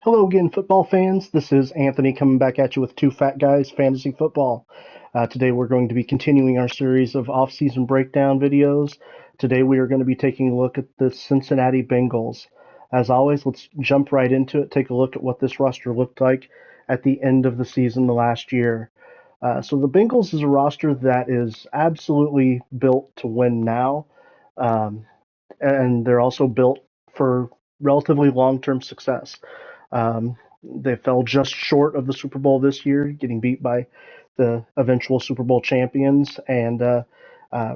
Hello again, football fans. This is Anthony coming back at you with Two Fat Guys Fantasy Football. Today we're going to be continuing our series of off-season breakdown videos. Today we are going to be taking a look at the Cincinnati Bengals. As always, let's jump right into it, take a look at what this roster looked like at the end of the season the last year. So the Bengals is a roster that is absolutely built to win now, um, and they're also built for relatively long-term success. They fell just short of the Super Bowl this year, getting beat by the eventual Super Bowl champions, and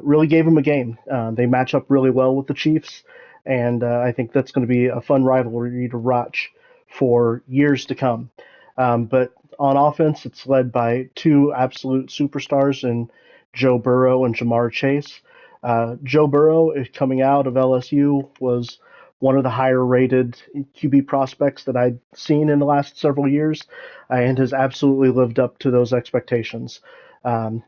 really gave them a game. They match up really well with the Chiefs, and I think that's going to be a fun rivalry to watch for years to come. But on offense, it's led by two absolute superstars in Joe Burrow and Jamar Chase. Joe Burrow, coming out of LSU, was one of the higher rated QB prospects that I'd seen in the last several years, and has absolutely lived up to those expectations. Um,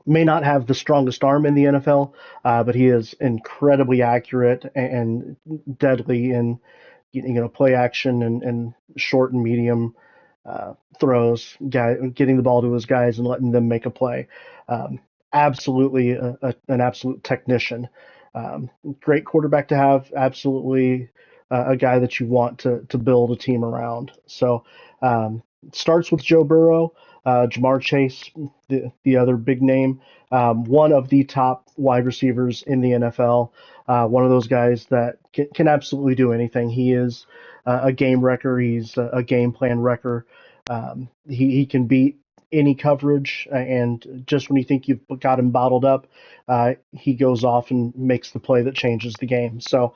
may not have the strongest arm in the NFL, but he is incredibly accurate and deadly in play action and short and medium throws, getting the ball to his guys and letting them make a play. Um, absolutely an absolute technician. Great quarterback to have. Absolutely a guy that you want to build a team around. So it starts with Joe Burrow, Jamar Chase, the other big name, one of the top wide receivers in the NFL. One of those guys that can absolutely do anything. He is a game wrecker. He's a game plan wrecker. He can beat any coverage, and just when you think you've got him bottled up, he goes off and makes the play that changes the game. So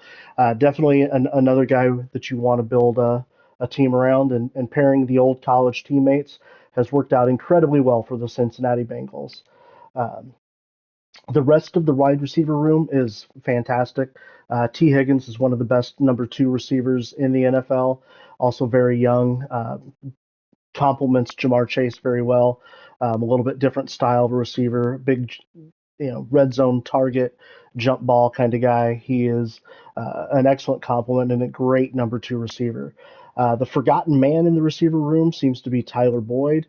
definitely another guy that you want to build a team around, and pairing the old college teammates has worked out incredibly well for the Cincinnati Bengals. Um, the rest of the wide receiver room is fantastic. T. Higgins is one of the best number two receivers in the NFL, also very young, complements Jamar Chase very well. A little bit different style of receiver, big, red zone target, jump ball kind of guy. He is an excellent complement and a great number two receiver. The forgotten man in the receiver room seems to be Tyler Boyd.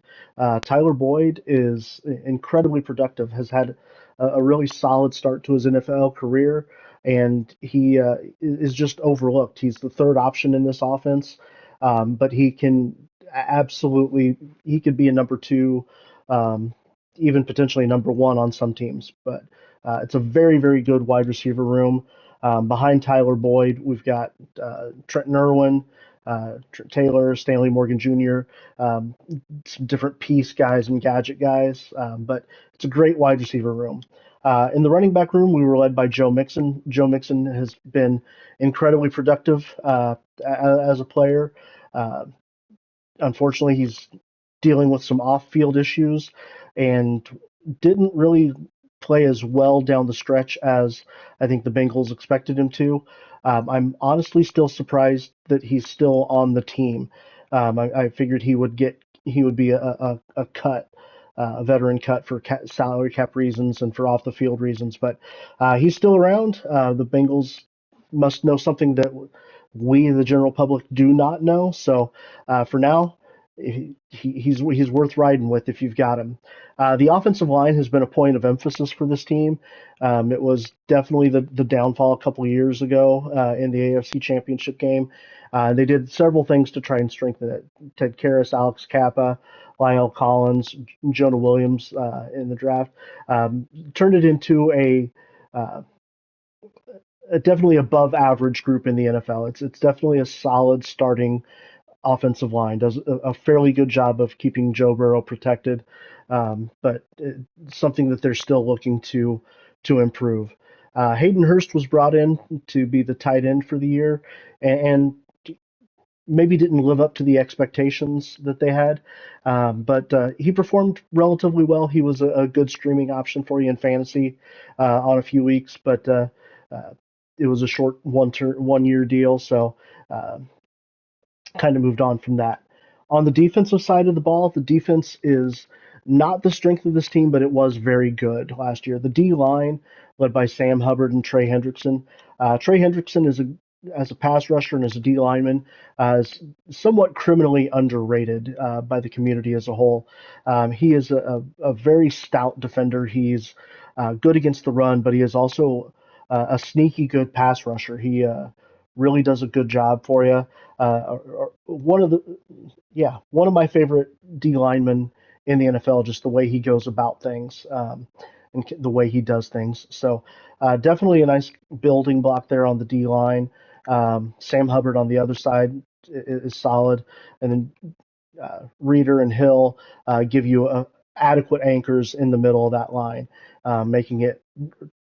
Tyler Boyd is incredibly productive, has had a really solid start to his NFL career, and he is just overlooked. He's the third option in this offense, but he can absolutely, he could be a number two, even potentially number one on some teams. But it's a very, very good wide receiver room. Behind Tyler Boyd, we've got Trenton Irwin, Taylor, Stanley Morgan Jr., some different piece guys and gadget guys, but it's a great wide receiver room. In the running back room, we were led by Joe Mixon. Joe Mixon has been incredibly productive as a player. Uh, Unfortunately, he's dealing with some off-field issues and didn't really play as well down the stretch as I think the Bengals expected him to. I'm honestly still surprised that he's still on the team. I figured he would be a cut, a veteran cut for salary cap reasons and for off the field reasons, but he's still around. The Bengals must know something that we, the general public, do not know. So for now, he's worth riding with if you've got him. The offensive line has been a point of emphasis for this team. It was definitely the downfall a couple of years ago in the AFC Championship game. They did several things to try and strengthen it. Ted Karras, Alex Kappa, Lyle Collins, Jonah Williams in the draft turned it into uh, a definitely above average group in the NFL. It's definitely a solid starting offensive line. Does a fairly good job of keeping Joe Burrow protected, but something that they're still looking to improve. Hayden Hurst was brought in to be the tight end for the year, and maybe didn't live up to the expectations that they had, but he performed relatively well. He was a good streaming option for you in fantasy on a few weeks, but uh, it was a short 1 year deal, so uh, kind of moved on from that. On the defensive side of the ball, the defense is not the strength of this team, but it was very good last year. The D line, led by Sam Hubbard and Trey Hendrickson. Trey Hendrickson is as a pass rusher and as a D lineman, is somewhat criminally underrated by the community as a whole. He is a very stout defender. He's good against the run, but he is also a sneaky good pass rusher. He really does a good job for you. One of the one of my favorite D linemen in the NFL, just the way he goes about things, and the way he does things. So definitely a nice building block there on the D line. Sam Hubbard on the other side is solid, and then Reeder and Hill give you adequate anchors in the middle of that line, making it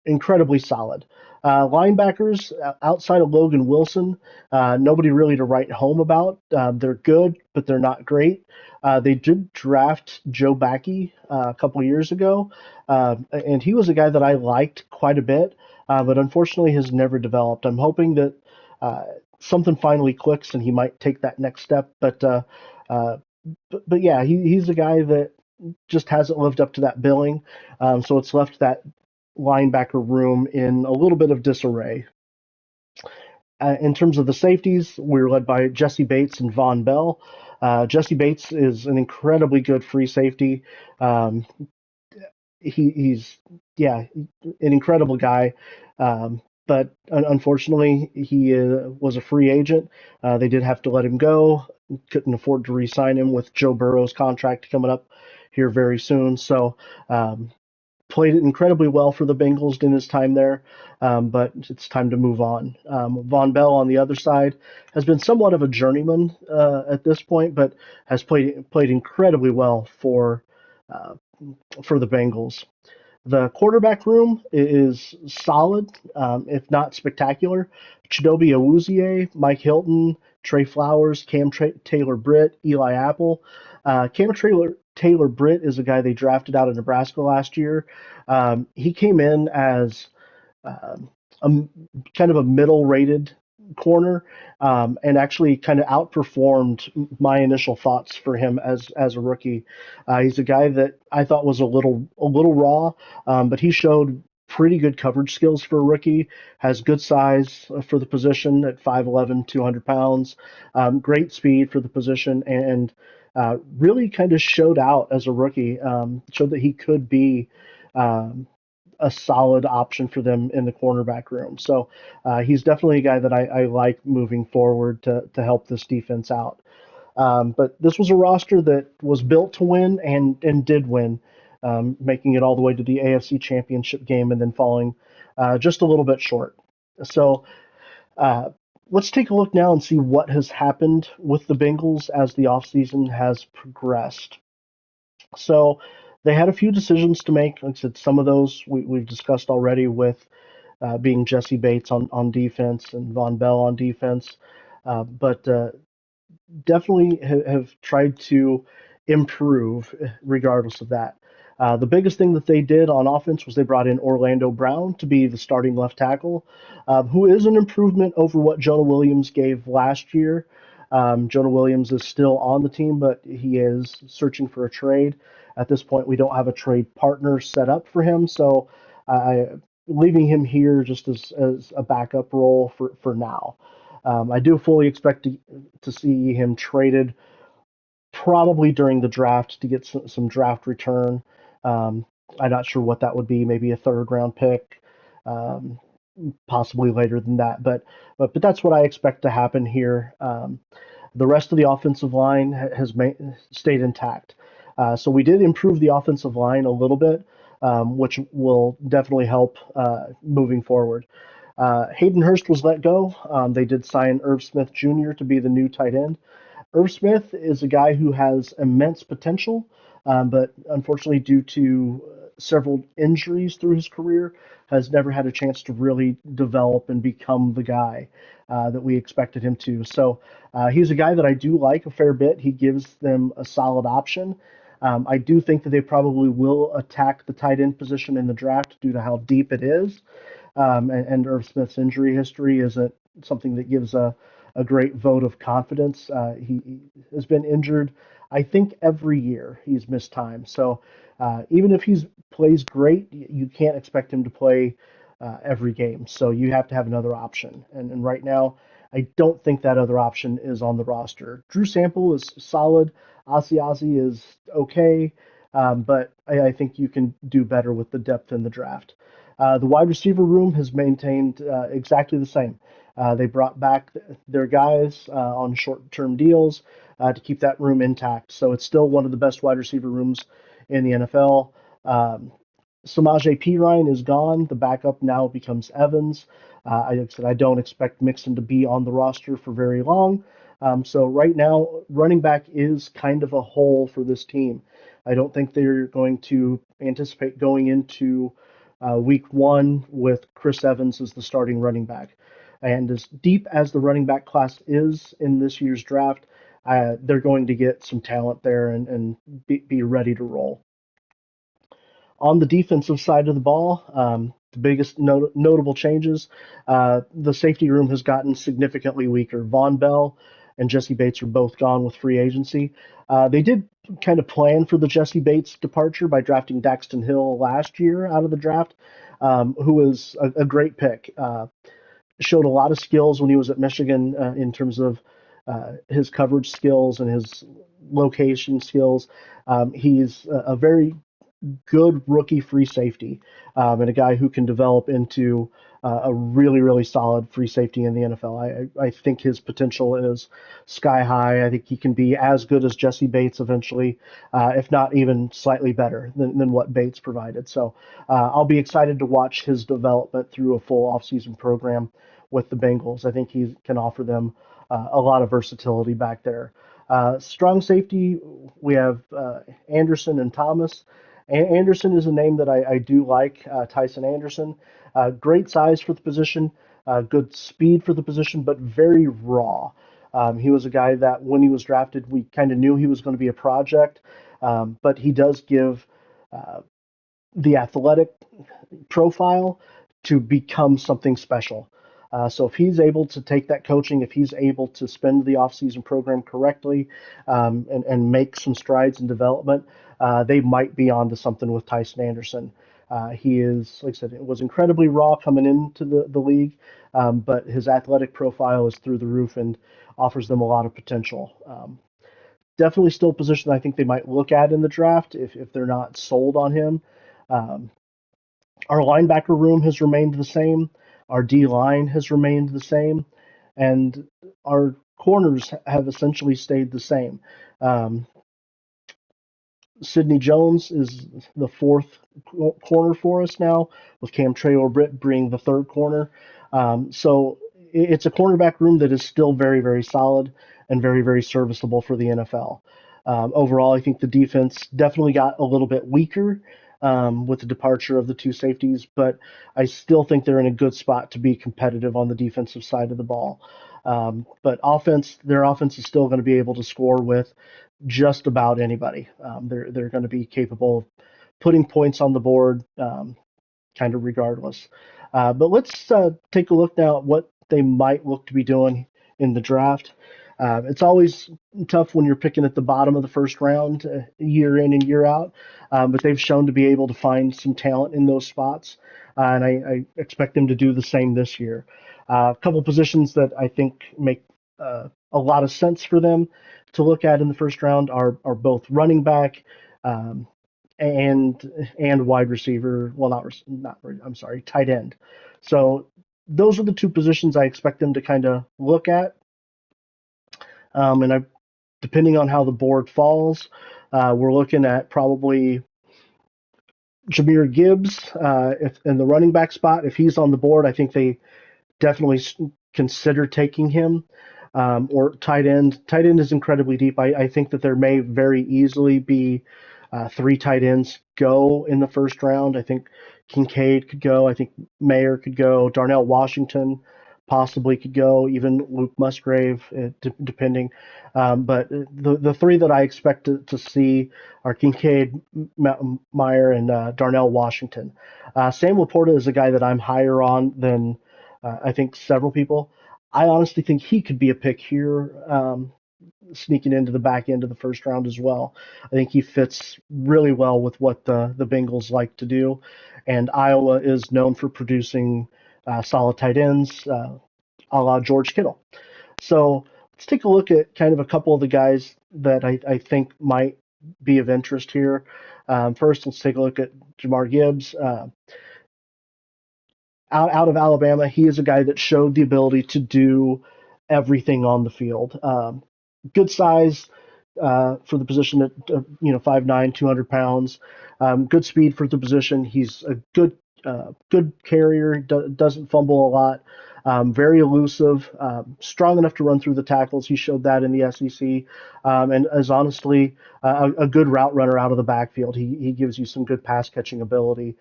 incredibly solid. Linebackers outside of Logan Wilson, nobody really to write home about. They're good, but they're not great. They did draft Joe Backey a couple years ago, and he was a guy that I liked quite a bit, but unfortunately has never developed. I'm hoping that uh, something finally clicks and he might take that next step. Uh, but yeah, he's a guy that just hasn't lived up to that billing. So it's left that linebacker room in a little bit of disarray. In terms of the safeties, we're led by Jesse Bates and Von Bell. Jesse Bates is an incredibly good free safety. Um, he's yeah, an incredible guy. But unfortunately, he was a free agent. They did have to let him go. Couldn't afford to re-sign him with Joe Burrow's contract coming up here very soon. So played it incredibly well for the Bengals in his time there, but it's time to move on. Von Bell on the other side has been somewhat of a journeyman at this point, but has played incredibly well uh, for the Bengals. The quarterback room is solid, if not spectacular. Chidobe Awuzie, Mike Hilton, Trey Flowers, Taylor Britt, Eli Apple. Taylor Britt is a guy they drafted out of Nebraska last year. He came in as um, a kind of a middle-rated corner, and actually kind of outperformed my initial thoughts for him as a rookie. He's a guy that I thought was a little raw, but he showed pretty good coverage skills for a rookie. Has good size for the position at 5'11", 200 pounds. Great speed for the position, and really kind of showed out as a rookie. Showed that he could be. Um, a solid option for them in the cornerback room. So he's definitely a guy that I like moving forward to help this defense out. But this was a roster that was built to win and did win, making it all the way to the AFC Championship game and then falling just a little bit short. So uh, let's take a look now and see what has happened with the Bengals as the offseason has progressed. So they had a few decisions to make. Like I said, some of those we've discussed already with being Jesse Bates on defense and Von Bell on defense. But definitely have tried to improve regardless of that. The biggest thing that they did on offense was they brought in Orlando Brown to be the starting left tackle, who is an improvement over what Jonah Williams gave last year. Jonah Williams is still on the team, but he is searching for a trade. At this point, we don't have a trade partner set up for him, so leaving him here just as a backup role for now. I do fully expect to see him traded probably during the draft to get some draft return. Um, I'm not sure what that would be, maybe a third round pick, um, possibly later than that. But that's what I expect to happen here. The rest of the offensive line has stayed intact. So we did improve the offensive line a little bit, which will definitely help moving forward. Hayden Hurst was let go. They did sign Irv Smith Jr. to be the new tight end. Irv Smith is a guy who has immense potential, but unfortunately, due to several injuries through his career, has never had a chance to really develop and become the guy that we expected him to. So he's a guy that I do like a fair bit. He gives them a solid option. I do think that they probably will attack the tight end position in the draft due to how deep it is. And Irv Smith's injury history isn't something that gives a great vote of confidence. He has been injured, I think, every year he's missed time. So even if he plays great, you can't expect him to play every game. So you have to have another option. And right now, I don't think that other option is on the roster. Drew Sample is solid. Asiasi is okay, but I think you can do better with the depth in the draft. The wide receiver room has maintained exactly the same. They brought back their guys on short-term deals to keep that room intact. So it's still one of the best wide receiver rooms in the NFL. Samaje Perine is gone. The backup now becomes Evans. Like I said, I don't expect Mixon to be on the roster for very long. So right now, running back is kind of a hole for this team. I don't think they're going to anticipate going into week one with Chris Evans as the starting running back. And as deep as the running back class is in this year's draft, they're going to get some talent there and be ready to roll. On the defensive side of the ball, the biggest notable changes, the safety room has gotten significantly weaker. Von Bell and Jesse Bates are both gone with free agency. They did kind of plan for the Jesse Bates departure by drafting Daxton Hill last year out of the draft, who was a great pick. Showed a lot of skills when he was at Michigan in terms of his coverage skills and his location skills. He's a very good rookie free safety, and a guy who can develop into a really, really solid free safety in the NFL. I think his potential is sky high. I think he can be as good as Jesse Bates eventually, if not even slightly better than what Bates provided. So I'll be excited to watch his development through a full offseason program with the Bengals. I think he can offer them a lot of versatility back there. Strong safety, we have Anderson and Thomas. Anderson is a name that I do like, Tyson Anderson. Great size for the position, good speed for the position, but very raw. He was a guy that when he was drafted, we kind of knew he was going to be a project, but he does give the athletic profile to become something special. So if he's able to take that coaching, if he's able to spend the offseason program correctly and make some strides in development, they might be onto something with Tyson Anderson. He is, like I said, it was incredibly raw coming into the league, but his athletic profile is through the roof and offers them a lot of potential. Definitely still a position I think they might look at in the draft if they're not sold on him. Um, our linebacker room has remained the same. Our D line has remained the same, and our corners have essentially stayed the same. Um, Sidney Jones is the fourth corner for us now, with Cam Traylor-Britt being the third corner. So it's a cornerback room that is still very, very solid and very, very serviceable for the NFL. Overall, I think the defense definitely got a little bit weaker with the departure of the two safeties, but I still think they're in a good spot to be competitive on the defensive side of the ball. But their offense is still going to be able to score with just about anybody. They're going to be capable of putting points on the board, kind of regardless. But let's take a look now at what they might look to be doing in the draft. It's always tough when you're picking at the bottom of the first round, year in and year out, but they've shown to be able to find some talent in those spots, and I expect them to do the same this year. A couple positions that I think make a lot of sense for them to look at in the first round are both running back um, and wide receiver. Well, not I'm sorry, tight end. So those are the two positions I expect them to kind of look at. And depending on how the board falls, we're looking at probably Jahmyr Gibbs if in the running back spot. If he's on the board, I think they definitely consider taking him. Or tight end. Tight end is incredibly deep. I think that there may very easily be three tight ends go in the first round. I think Kincaid could go. I think Mayer could go. Darnell Washington possibly could go. Even Luke Musgrave, depending. But the three that I expect to see are Kincaid, Meyer, and Darnell Washington. Sam Laporta is a guy that I'm higher on than I think several people. I honestly think he could be a pick here. sneaking into the back end of the first round as well. I think he fits really well with what the Bengals like to do, and Iowa is known for producing solid tight ends, a la George Kittle. So let's take a look at kind of a couple of the guys that I think might be of interest here. First, let's take a look at Jamar Gibbs. Out of Alabama, he is a guy that showed the ability to do everything on the field. Good size for the position at 5'9", 200 pounds. Good speed for the position. He's a good carrier. Doesn't fumble a lot. Very elusive. Strong enough to run through the tackles. He showed that in the SEC, and is honestly a good route runner out of the backfield. He gives you some good pass catching ability.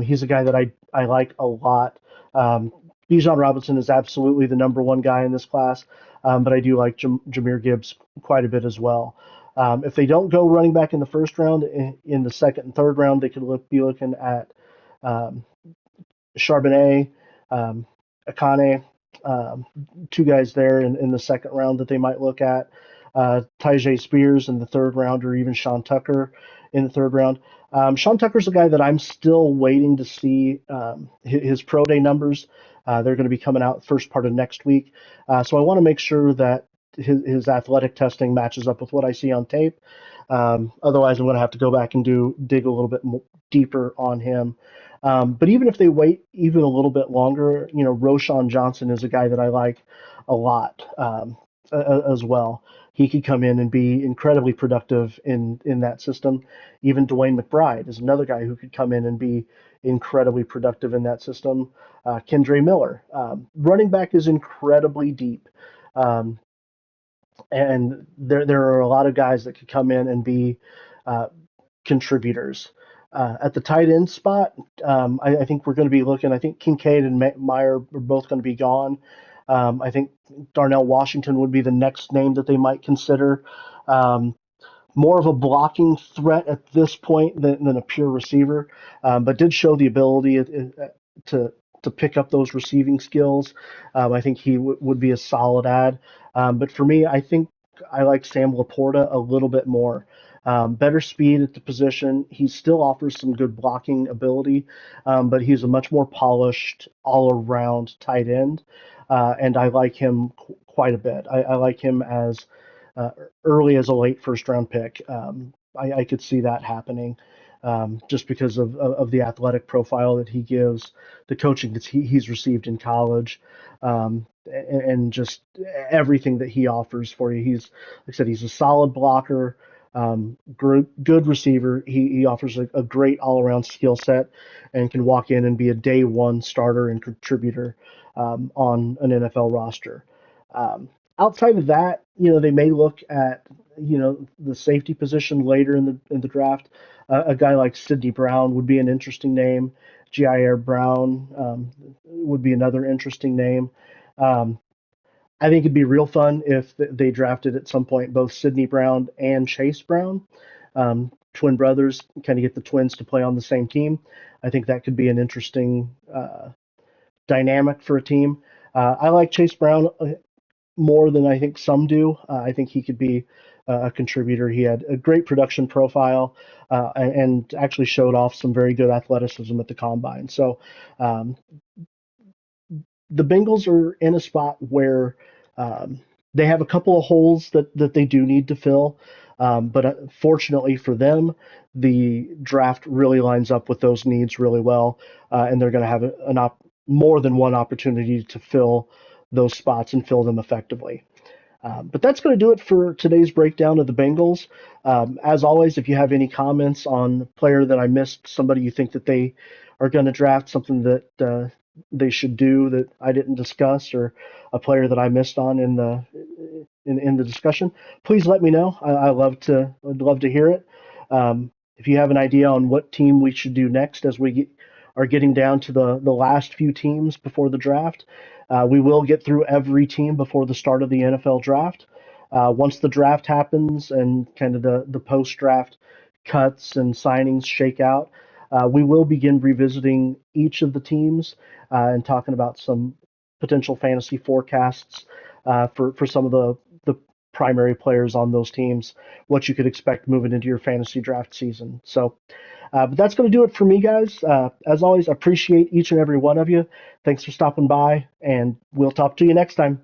He's a guy that I like a lot. Bijan Robinson is absolutely the number one guy in this class, but I do like Jahmyr Gibbs quite a bit as well. If they don't go running back in the first round, in the second and third round, they could be looking at Charbonnet, Akane, two guys there in the second round that they might look at. Tyjae Spears in the third round, or even Sean Tucker in the third round. Sean Tucker's a guy that I'm still waiting to see his pro day numbers. They're going to be coming out first part of next week. So I want to make sure that his athletic testing matches up with what I see on tape. Otherwise, I'm going to have to go back and dig a little bit deeper on him. But even if they wait even a little bit longer, Roschon Johnson is a guy that I like a lot as well. He could come in and be incredibly productive in that system. Even Dwayne McBride is another guy who could come in and be incredibly productive in that system. Kendre Miller. Running back is incredibly deep. And there are a lot of guys that could come in and be contributors. At the tight end spot, I think we're going to be looking. I think Kincaid and Meyer are both going to be gone. I think Darnell Washington would be the next name that they might consider. More of a blocking threat at this point than a pure receiver, but did show the ability to pick up those receiving skills. I think he would be a solid add. But for me, I think I like Sam Laporta a little bit more. Better speed at the position. He still offers some good blocking ability, but he's a much more polished all-around tight end, and I like him quite a bit. I like him as early as a late first-round pick. I could see that happening. Just because of the athletic profile that he gives, the coaching that he's received in college, and just everything that he offers for you. Like I said, he's a solid blocker, good receiver. He offers a great all-around skill set and can walk in and be a day one starter and contributor on an NFL roster. Outside of that, they may look at the safety position later in the draft. A guy like Sidney Brown would be an interesting name. Jair Brown would be another interesting name. I think it'd be real fun if they drafted at some point both Sidney Brown and Chase Brown, twin brothers, kind of get the twins to play on the same team. I think that could be an interesting dynamic for a team. I like Chase Brown more than I think some do. I think he could be a contributor. He had a great production profile and actually showed off some very good athleticism at the combine. So the Bengals are in a spot where they have a couple of holes that they do need to fill. But fortunately for them, the draft really lines up with those needs really well, and they're going to have more than one opportunity to fill those spots and fill them effectively. But that's going to do it for today's breakdown of the Bengals. As always, if you have any comments on a player that I missed, somebody you think that they are going to draft, something that they should do that I didn't discuss, or a player that I missed on in the discussion, please let me know. I'd love to hear it. If you have an idea on what team we should do next as we are getting down to the last few teams before the draft, we will get through every team before the start of the NFL draft. Once the draft happens and kind of the post-draft cuts and signings shake out, we will begin revisiting each of the teams and talking about some potential fantasy forecasts for some of the primary players on those teams, what you could expect moving into your fantasy draft season. So, but that's going to do it for me, guys. As always, appreciate each and every one of you. Thanks for stopping by, and we'll talk to you next time.